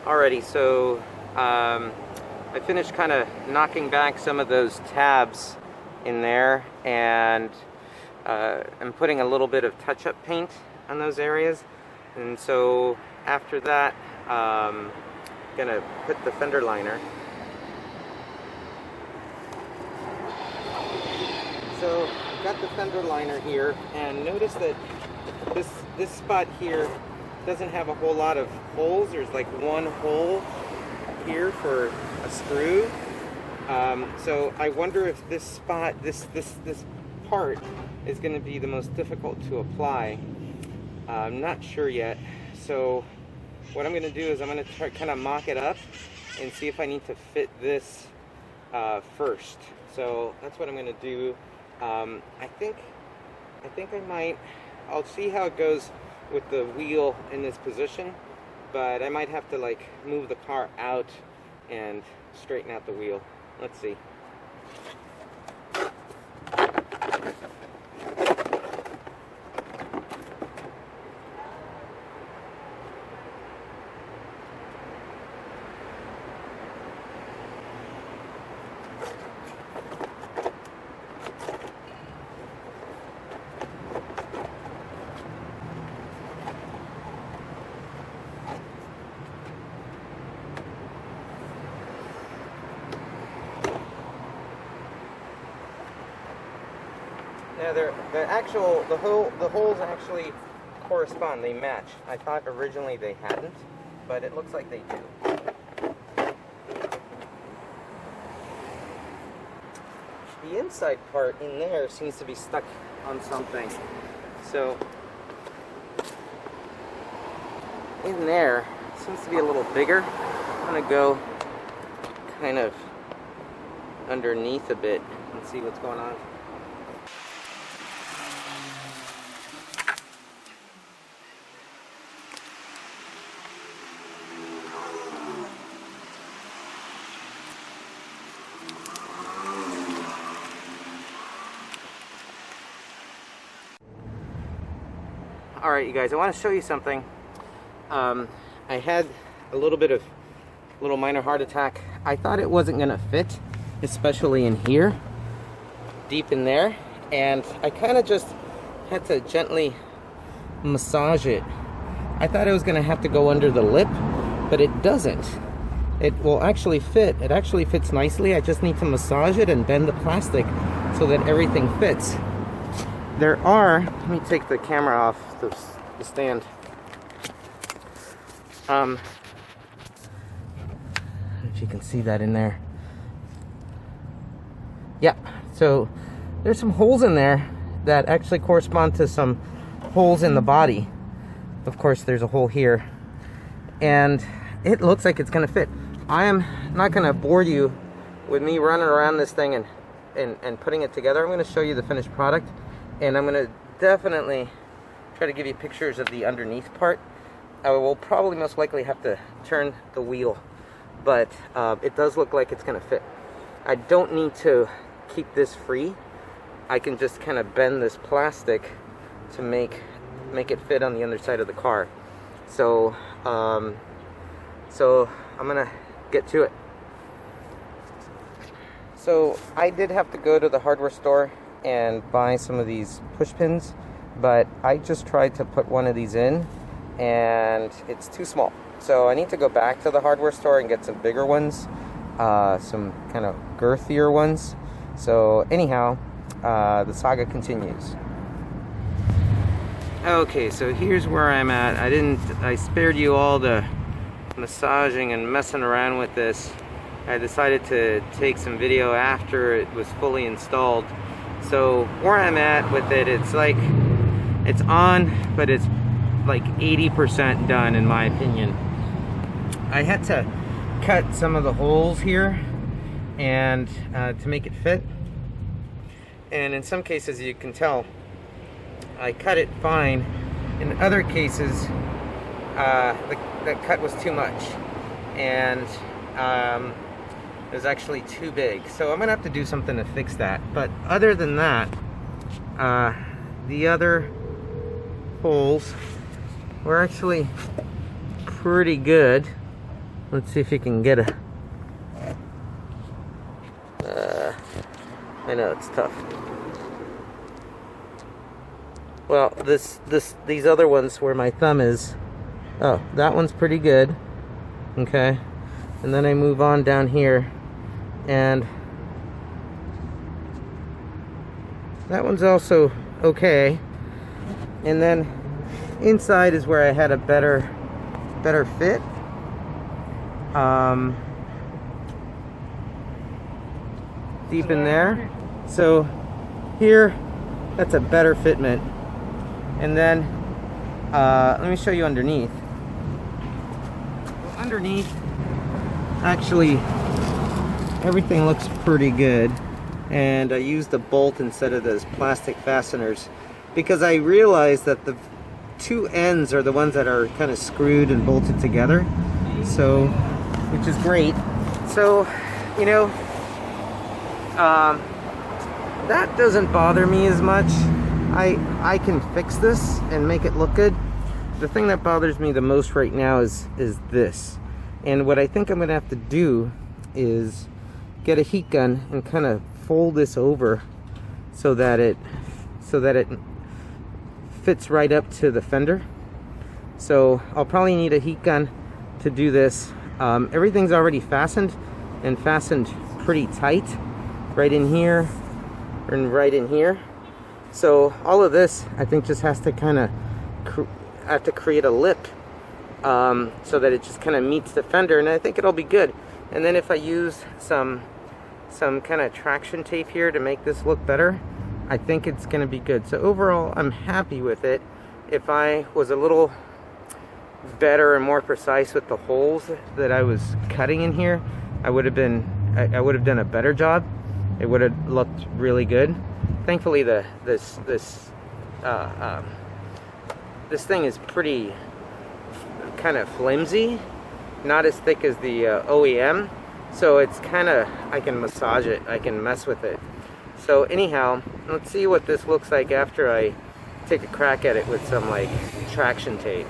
Alrighty, so I finished kind of knocking back some of those tabs in there, and I'm putting a little bit of touch-up paint on those areas. And so after that, I'm gonna put the fender liner. So I've got the fender liner here, and notice that this spot here doesn't have a whole lot of holes. There's like one hole here for a screw. So I wonder if this spot, this part, is going to be the most difficult to apply. I'm not sure yet. So what I'm going to do is I'm going to try kind of mock it up and see if I need to fit this first. So that's what I'm going to do. I think I might. I'll see how it goes with the wheel in this position, but I might have to like move the car out and straighten out the wheel. Let's see. Now the holes actually correspond, they match. I thought originally they hadn't, but it looks like they do. The inside part in there seems to be stuck on something. So in there seems to be a little bigger. I'm gonna go kind of underneath a bit and see what's going on. Alright, you guys, I want to show you something. I had a little minor heart attack. I thought it wasn't going to fit, especially in here, deep in there, and I kind of just had to gently massage it. I thought it was going to have to go under the lip, but it doesn't. It will actually fit. It actually fits nicely. I just need to massage it and bend the plastic so that everything fits. There are, let me take the camera off the stand. If you can see that in there. Yeah, so there's some holes in there that actually correspond to some holes in the body. Of course, there's a hole here. And it looks like it's gonna fit. I am not gonna bore you with me running around this thing and putting it together. I'm gonna show you the finished product. And I'm going to definitely try to give you pictures of the underneath part. I will probably most likely have to turn the wheel, but it does look like it's going to fit. I don't need to keep this free. I can just kind of bend this plastic to make it fit on the underside of the car. So, so I'm going to get to it. So I did have to go to the hardware store and buy some of these push pins, but I just tried to put one of these in and it's too small. So I need to go back to the hardware store and get some bigger ones, some kind of girthier ones. So anyhow, the saga continues. Okay, so here's where I'm at. I spared you all the massaging and messing around with this. I decided to take some video after it was fully installed. So where I'm at with it, it's like, it's on, but it's like 80% done in my opinion. I had to cut some of the holes here and to make it fit. And in some cases, you can tell, I cut it fine. In other cases, the cut was too much. And it was actually too big, so I'm gonna have to do something to fix that. But other than that, the other holes were actually pretty good. Let's see if you can get a... I know it's tough. Well, these other ones where my thumb is, oh, that one's pretty good. Okay, and then I move on down here, and that one's also okay. And then inside is where I had a better fit. Deep in there. So here, that's a better fitment. And then let me show you underneath. So underneath, actually, everything looks pretty good. And I used a bolt instead of those plastic fasteners because I realized that the two ends are the ones that are kind of screwed and bolted together. So, which is great. So, you know, that doesn't bother me as much. I can fix this and make it look good. The thing that bothers me the most right now is this. And what I think I'm gonna have to do is get a heat gun and kind of fold this over so that it fits right up to the fender. So I'll probably need a heat gun to do this. Everything's already fastened and fastened pretty tight right in here and right in here. So all of this I think just has to kind of have to create a lip so that it just kind of meets the fender, and I think it'll be good. And then if I use some kind of traction tape here to make this look better, I think it's going to be good. So overall, I'm happy with it. If I was a little better and more precise with the holes that I was cutting in here, I would have done a better job. It would have looked really good. Thankfully, this thing is pretty kind of flimsy, not as thick as the OEM. So it's kind of, I can massage it, I can mess with it. So anyhow, let's see what this looks like after I take a crack at it with some like traction tape.